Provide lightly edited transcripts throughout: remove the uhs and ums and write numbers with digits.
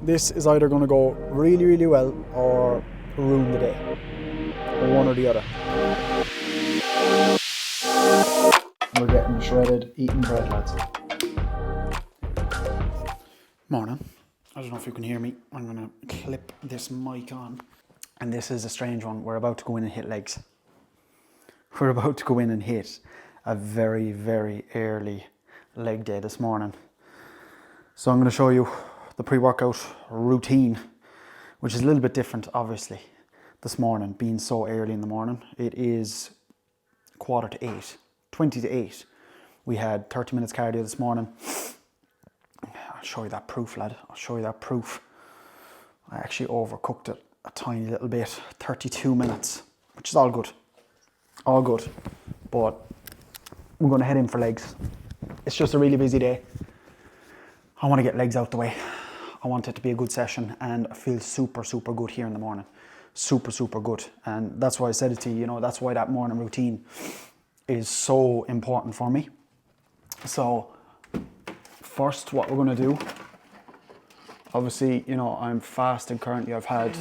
This is either going to go really, really well or ruin the day. Or one or the other. We're getting shredded, eating bread, lads. Morning. I don't know if you can hear me. I'm going to clip this mic on. And this is a strange one. We're about to go in and hit legs. We're about to go in and hit a very, very early leg day this morning. So I'm going to show you the pre-workout routine, which is a little bit different, obviously, this morning, being so early in the morning. It is 7:45, 20 to 8. We had 30 minutes cardio this morning. I'll show you that proof, lad. I'll show you that proof. I actually overcooked it a tiny little bit. 32 minutes, which is all good. All good. But we're going to head in for legs. It's just a really busy day. I want to get legs out the way. I want it to be a good session, and I feel super, super good here in the morning. Super, super good. And that's why I said it to you, you know, that's why that morning routine is so important for me. So first, what we're going to do, obviously, you know, I'm fasting currently. I've had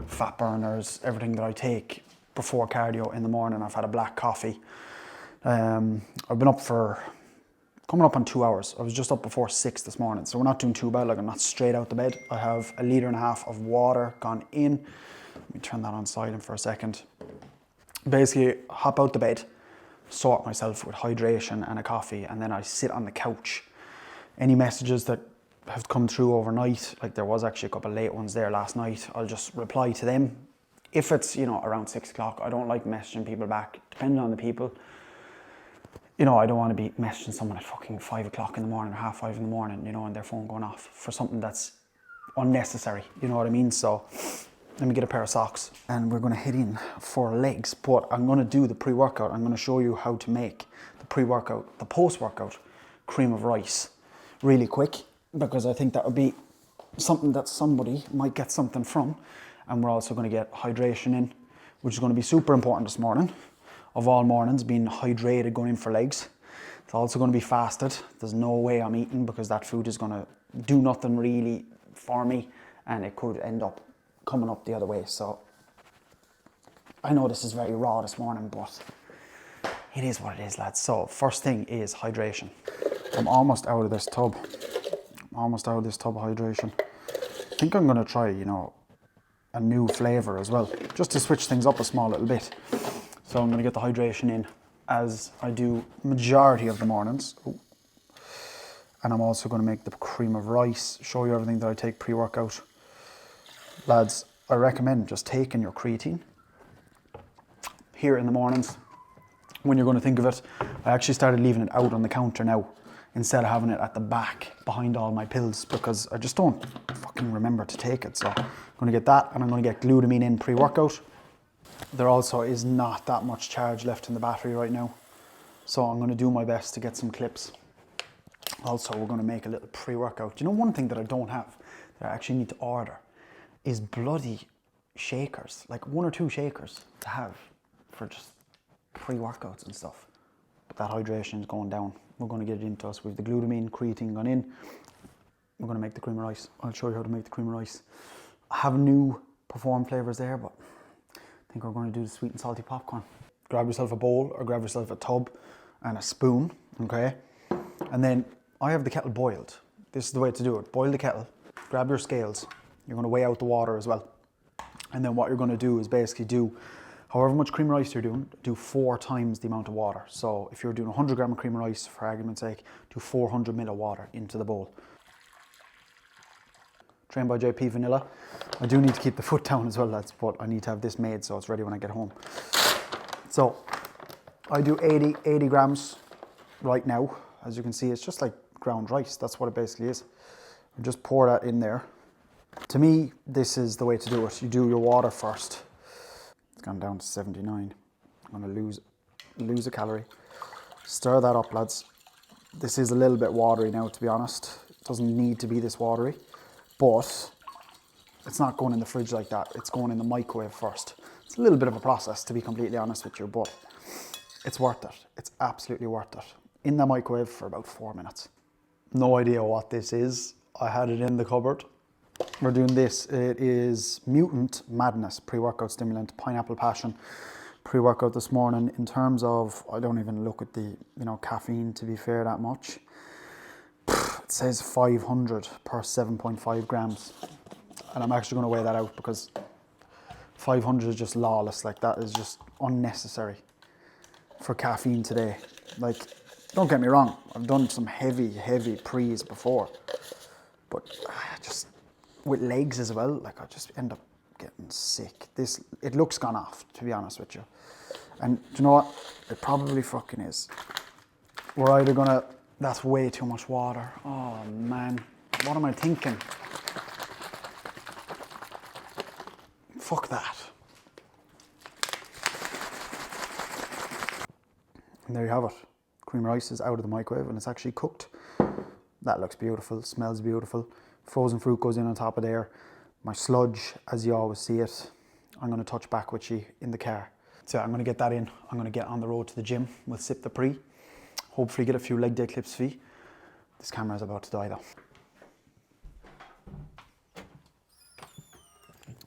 fat burners, everything that I take before cardio in the morning. I've had a black coffee. I've been up for coming up on 2 hours. I was just up before 6 this morning, so we're not doing too bad. Like, I'm not straight out the bed. I have 1.5 litres of water gone in. Let me turn that on silent for a second. Basically, hop out the bed, sort myself with hydration and a coffee, and then I sit on the couch. Any messages that have come through overnight, like there was actually a couple of late ones there last night, I'll just reply to them. If it's, you know, around 6 o'clock, I don't like messaging people back, depending on the people. You know, I don't want to be messaging someone at fucking 5 o'clock in the morning or 5:30 in the morning, you know, and their phone going off for something that's unnecessary, you know what I mean? So let me get a pair of socks and we're going to head in for legs. But I'm going to do the pre-workout. I'm going to show you how to make the pre-workout, the post-workout cream of rice really quick, because I think that would be something that somebody might get something from. And we're also going to get hydration in, which is going to be super important this morning. Of all mornings, being hydrated going in for legs. It's also going to be fasted. There's no way I'm eating, because that food is going to do nothing really for me, and it could end up coming up the other way. So I know this is very raw this morning, but it is what it is, lads. So first thing is hydration. I'm almost out of this tub. Almost out of this tub of hydration. I think I'm going to try, you know, a new flavour as well, just to switch things up a small little bit. So I'm going to get the hydration in, as I do majority of the mornings. Ooh. And I'm also going to make the cream of rice, show you everything that I take pre-workout. Lads, I recommend just taking your creatine here in the mornings when you're going to think of it. I actually started leaving it out on the counter now, instead of having it at the back behind all my pills, because I just don't fucking remember to take it. So I'm going to get that, and I'm going to get glutamine in pre-workout. There also is not that much charge left in the battery right now, so I'm going to do my best to get some clips. Also, we're going to make a little pre-workout. You know, one thing that I don't have, that I actually need to order, is bloody shakers, like 1 or 2 shakers to have for just pre-workouts and stuff. But that hydration is going down. We're going to get it into us with the glutamine, creatine gone in. We're going to make the cream of rice. I'll show you how to make the cream of rice. I have new Perform flavours there, but I think we're going to do the sweet and salty popcorn. Grab yourself a bowl, or grab yourself a tub and a spoon, okay? And then I have the kettle boiled. This is the way to do it. Boil the kettle, grab your scales. You're going to weigh out the water as well. And then what you're going to do is basically do however much cream of rice you're doing, do 4 times the amount of water. So if you're doing 100 gram of cream of rice, for argument's sake, do 400 ml of water into the bowl. Trained by JP Vanilla. I do need to keep the foot down as well, lads, but I need to have this made so it's ready when I get home. So I do 80 grams right now. As you can see, it's just like ground rice. That's what it basically is. I just pour that in there. To me, this is the way to do it. You do your water first. It's gone down to 79. I'm going to lose a calorie. Stir that up, lads. This is a little bit watery now, to be honest. It doesn't need to be this watery. But it's not going in the fridge like that. It's going in the microwave first. It's a little bit of a process, to be completely honest with you, but it's worth it. It's absolutely worth it. In the microwave for about 4 minutes. No idea what this is. I had it in the cupboard We're doing this. It is Mutant Madness pre-workout stimulant, pineapple passion pre-workout this morning. In terms of, I don't even look at the caffeine, to be fair, that much. It says 500 per 7.5 grams, and I'm actually going to weigh that out because 500 is just lawless. Like, that is just unnecessary for caffeine today. Like, don't get me wrong, I've done some heavy pre's before, but just with legs as well, like, I just end up getting sick. It looks gone off, to be honest with you. And do you know what? It probably fucking is. We're either gonna, that's way too much water. Oh man, what am I thinking? Fuck that. And there you have it. Cream rice is out of the microwave and it's actually cooked. That looks beautiful, smells beautiful. Frozen fruit goes in on top of there. My sludge, as you always see it, I'm going to touch back with you in the car. So I'm going to get that in. I'm going to get on the road to the gym. We'll sip the pre. Hopefully get a few leg day clips for you. This camera is about to die though. I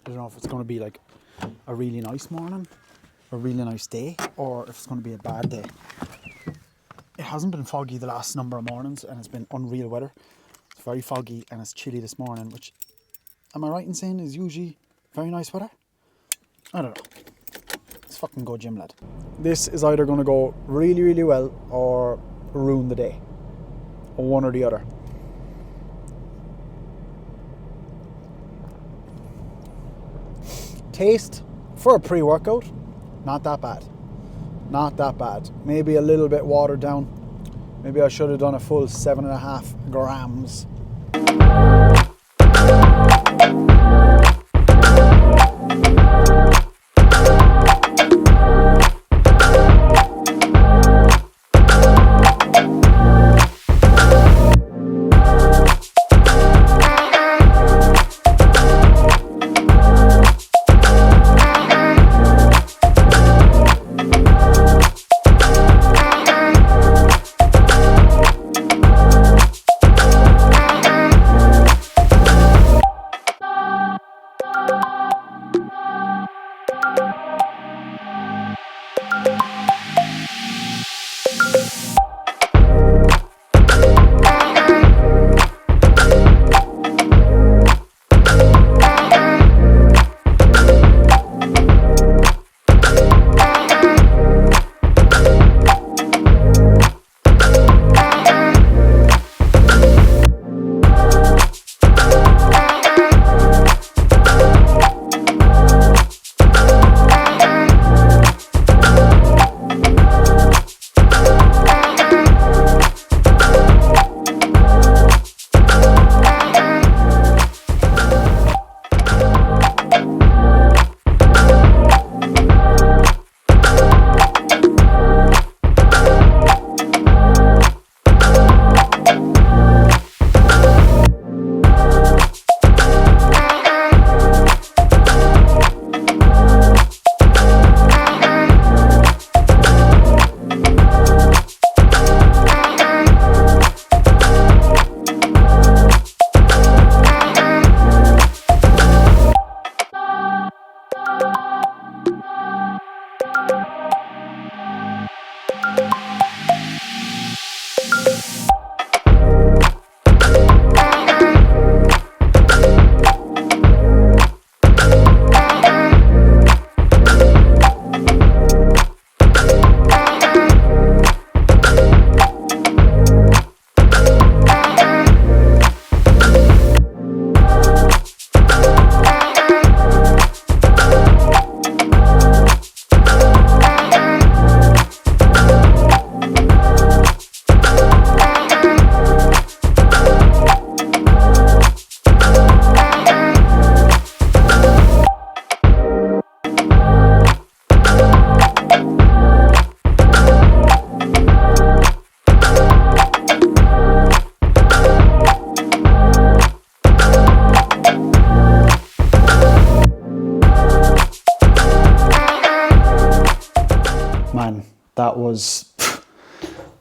don't know if it's going to be like a really nice morning, a really nice day, or if it's going to be a bad day. It hasn't been foggy the last number of mornings and it's been unreal weather. It's very foggy and it's chilly this morning, which, am I right in saying, is usually very nice weather? I don't know. Let's fucking go gym, lad. This is either going to go really well or ruin the day. Or one or the other. Taste for a pre-workout, not that bad. Not that bad. Maybe a little bit watered down. Maybe I should have done a full 7.5 grams.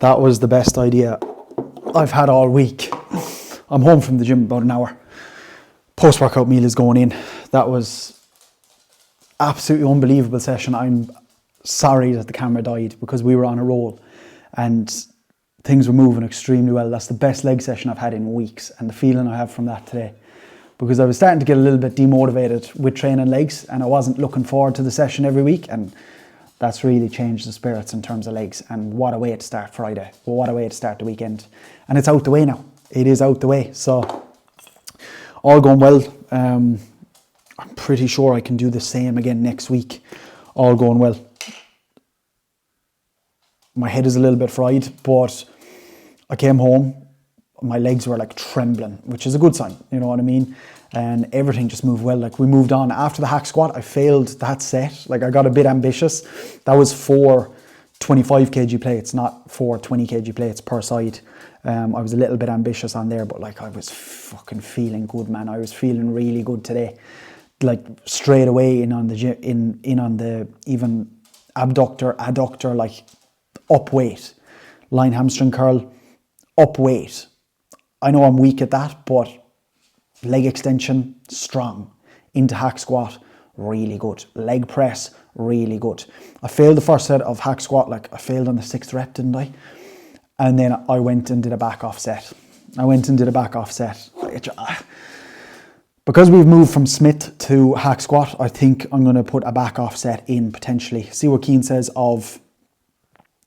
That was the best idea I've had all week. I'm home from the gym about an hour. Post-workout meal is going in. That was absolutely unbelievable session. I'm sorry that the camera died because we were on a roll and things were moving extremely well. That's the best leg session I've had in weeks, and the feeling I have from that today, because I was starting to get a little bit demotivated with training legs and I wasn't looking forward to the session every week, and that's really changed the spirits in terms of legs. And what a way to start Friday. Well, what a way to start the weekend. And it's out the way now. It is out the way. So all going well. I'm pretty sure I can do the same again next week. All going well. My head is a little bit fried, but I came home, my legs were like trembling, which is a good sign, you know what I mean? And everything just moved well. Like we moved on. After the hack squat, I failed that set. Like I got a bit ambitious. That was 4 25 kg plates, not 4 20 kg plates per side. I was a little bit ambitious on there, but like I was fucking feeling good, man. I was feeling really good today. Like straight away in on the even abductor, adductor, like up weight, line hamstring curl, up weight. I know I'm weak at that, but leg extension, strong. Into hack squat, really good. Leg press, really good. I failed the first set of hack squat, like I failed on the 6th rep, didn't I? And then I went and did a back off set. Because we've moved from Smith to hack squat, I think I'm going to put a back off set in potentially. See what Keane says of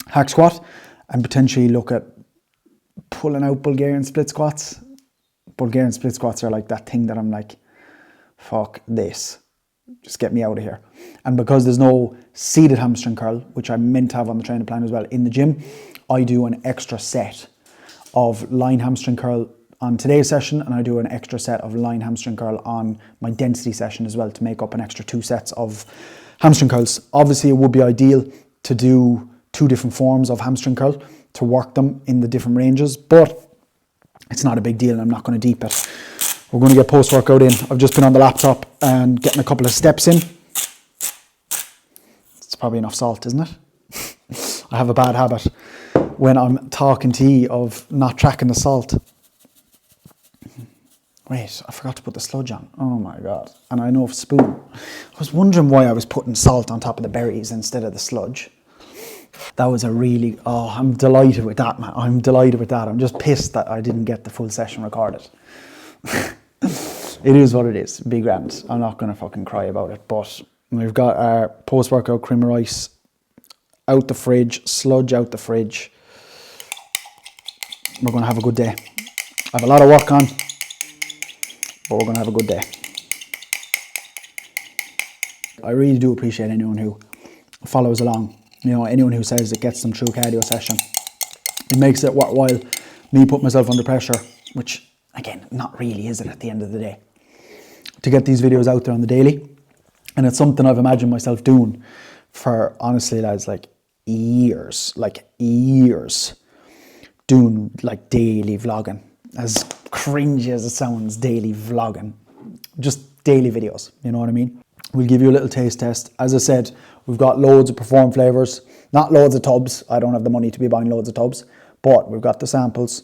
hack squat and potentially look at pulling out Bulgarian split squats. Bulgarian split squats are like that thing that I'm like, fuck this. Just get me out of here. And because there's no seated hamstring curl, which I meant to have on the training plan as well in the gym, I do an extra set of line hamstring curl on today's session, and I do an extra set of line hamstring curl on my density session as well to make up an extra 2 sets of hamstring curls. Obviously, it would be ideal to do 2 different forms of hamstring curl to work them in the different ranges, but it's not a big deal and I'm not going to deep it. We're going to get post-workout in. I've just been on the laptop and getting a couple of steps in. It's probably enough salt, isn't it? I have a bad habit when I'm talking to you of not tracking the salt. Wait, I forgot to put the sludge on. Oh my God. And I know a spoon. I was wondering why I was putting salt on top of the berries instead of the sludge. That was a really, I'm delighted with that, man. I'm delighted with that. I'm just pissed that I didn't get the full session recorded. It is what it is. Be grand. I'm not going to fucking cry about it. But we've got our post-workout cream of rice out the fridge, sludge out the fridge. We're going to have a good day. I have a lot of work on, but we're going to have a good day. I really do appreciate anyone who follows along. You know, anyone who says it gets them through cardio session. It makes it worthwhile. Me put myself under pressure, which again, not really is it at the end of the day, to get these videos out there on the daily. And it's something I've imagined myself doing for, honestly, lads, like years, doing like daily vlogging. As cringy as it sounds, daily vlogging. Just daily videos, you know what I mean? We'll give you a little taste test. As I said, we've got loads of Perform flavors, not loads of tubs. I don't have the money to be buying loads of tubs, but we've got the samples.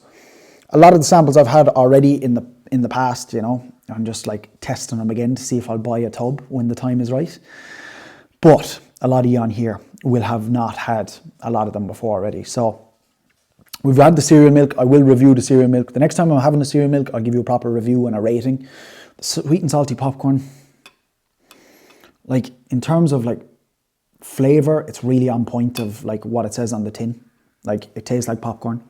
A lot of the samples I've had already in the past, you know. I'm just like testing them again to see if I'll buy a tub when the time is right. But a lot of you on here will have not had a lot of them before already. So we've had the cereal milk. I will review the cereal milk. The next time I'm having a cereal milk, I'll give you a proper review and a rating. The sweet and salty popcorn, like in terms of like flavor, it's really on point of like what it says on the tin. Like it tastes like popcorn.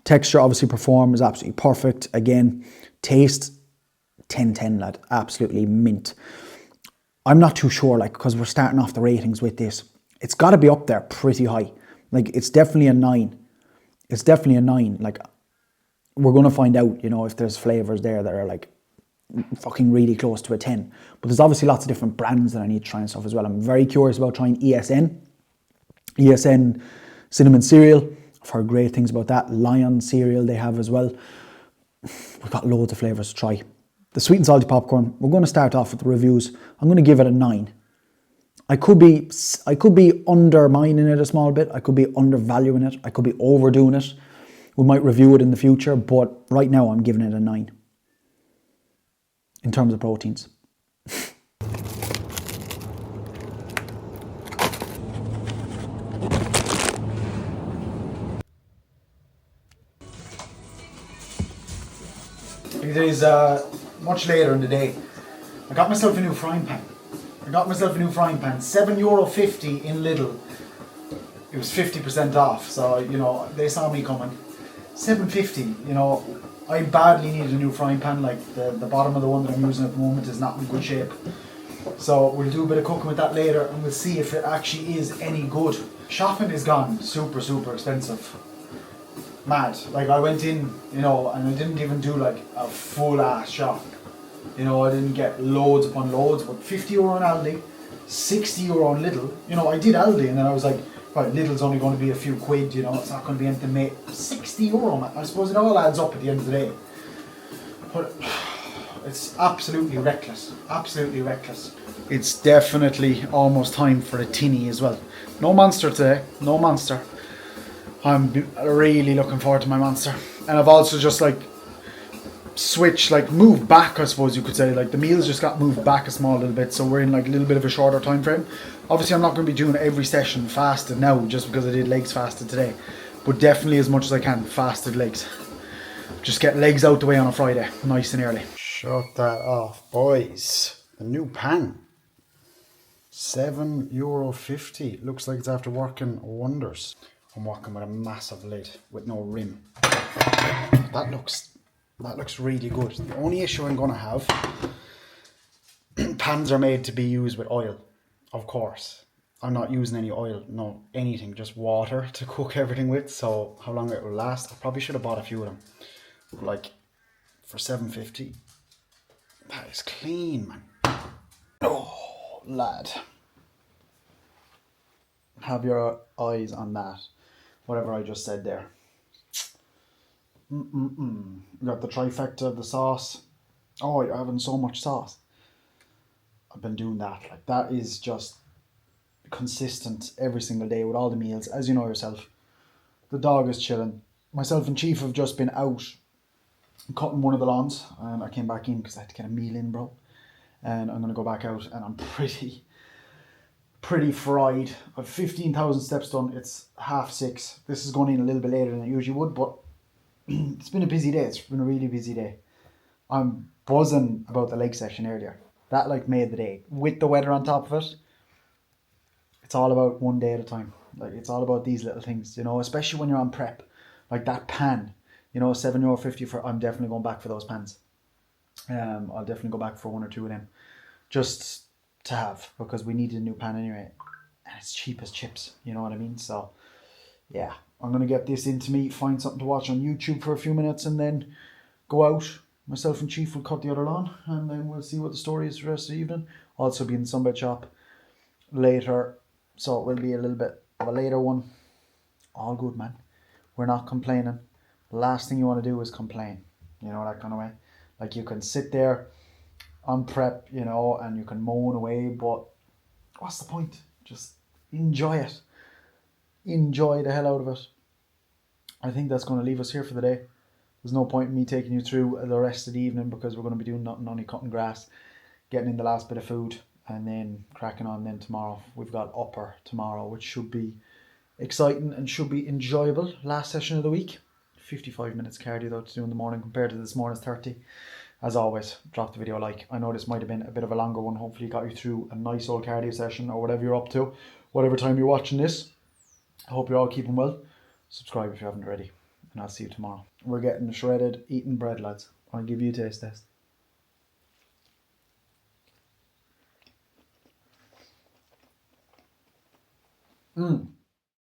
Texture, obviously, Perform is absolutely perfect. Again, taste 10/10, lad. Absolutely mint. I'm not too sure, like, because we're starting off the ratings with this. It's got to be up there pretty high. Like, it's definitely a 9. It's definitely a 9. Like, we're going to find out, you know, if there's flavors there that are like fucking really close to a 10. But there's obviously lots of different brands that I need to try and stuff as well. I'm very curious about trying ESN cinnamon cereal. I've heard great things about that. Lion cereal they have as well. We've got loads of flavors to try. The sweet and salty popcorn, we're going to start off with the reviews. I'm going to give it a 9. I could be undermining it a small bit. I could be undervaluing it. I could be overdoing it. We might review it in the future, but right now I'm giving it a 9. in terms of proteins. It is much later in the day. I got myself a new frying pan. €7.50 in Lidl. It was 50% off, so you know they saw me coming. $7.50. You know, I badly need a new frying pan. Like the bottom of the one that I'm using at the moment is not in good shape. So we'll do a bit of cooking with that later, and we'll see if it actually is any good. Shopping is gone super expensive. Mad. Like I went in, you know, and I didn't even do like a full ass shop. You know, I didn't get loads upon loads, but €50 on Aldi, €60 on Lidl. You know, I did Aldi, and then I was like, right, Lidl's only going to be a few quid, you know, it's not going to be anything, mate. €60, man. I suppose it all adds up at the end of the day. But it's absolutely reckless. Absolutely reckless. It's definitely almost time for a tinny as well. No Monster today. No Monster. I'm really looking forward to my Monster. And I've also just like switched, like moved back, I suppose you could say. Like the meals just got moved back a small little bit, so we're in like a little bit of a shorter time frame. Obviously I'm not going to be doing every session fasted now just because I did legs fasted today, but definitely as much as I can fasted legs. Just get legs out the way on a Friday, nice and early. Shut that off, boys. The new pan, €7.50. Looks like it's after working wonders. I'm working with a massive lid with no rim. That looks really good. The only issue I'm going to have, pans are made to be used with oil, of course. I'm not using any oil, no anything, just water to cook everything with. So how long it will last, I probably should have bought a few of them. Like for $7.50, that is clean, man. Oh, lad. Have your eyes on that, whatever I just said there. You got the trifecta of the sauce. Oh, you're having so much sauce. I've been doing that. Like that is just consistent every single day with all the meals. As you know yourself, the dog is chilling. Myself and Chief have just been out cutting one of the lawns, and I came back in because I had to get a meal in, bro. And I'm gonna go back out, and I'm pretty fried. I've 15,000 steps done. It's 6:30. This is going in a little bit later than it usually would, but it's been a busy day. It's been a really busy day. I'm buzzing about the leg session earlier. That like made the day. With the weather on top of it, it's all about one day at a time. Like it's all about these little things, you know, especially when you're on prep. Like that pan, you know, €7.50 for, I'm definitely going back for those pans. I'll definitely go back for one or two of them. Just to have, because we needed a new pan anyway. And it's cheap as chips, you know what I mean? So yeah, I'm going to get this into me, find something to watch on YouTube for a few minutes, and then go out. Myself and Chief will cut the other lawn, and then we'll see what the story is for the rest of the evening. Also be in the sunbed shop later, so it will be a little bit of a later one. All good, man. We're not complaining. The last thing you want to do is complain, you know, that kind of way. Like you can sit there on prep, you know, and you can moan away, but what's the point? Just enjoy it. Enjoy the hell out of it. I think that's going to leave us here for the day. There's no point in me taking you through the rest of the evening because we're going to be doing nothing, only cutting grass, getting in the last bit of food, and then cracking on then tomorrow. We've got upper tomorrow, which should be exciting and should be enjoyable. Last session of the week. 55 minutes cardio though to do in the morning compared to this morning's 30. As always, drop the video a like. I know this might have been a bit of a longer one. Hopefully got you through a nice old cardio session or whatever you're up to, whatever time you're watching this. I hope you're all keeping well. Subscribe if you haven't already, and I'll see you tomorrow. We're getting shredded eating bread, lads. I'll give you a taste test. Mmm.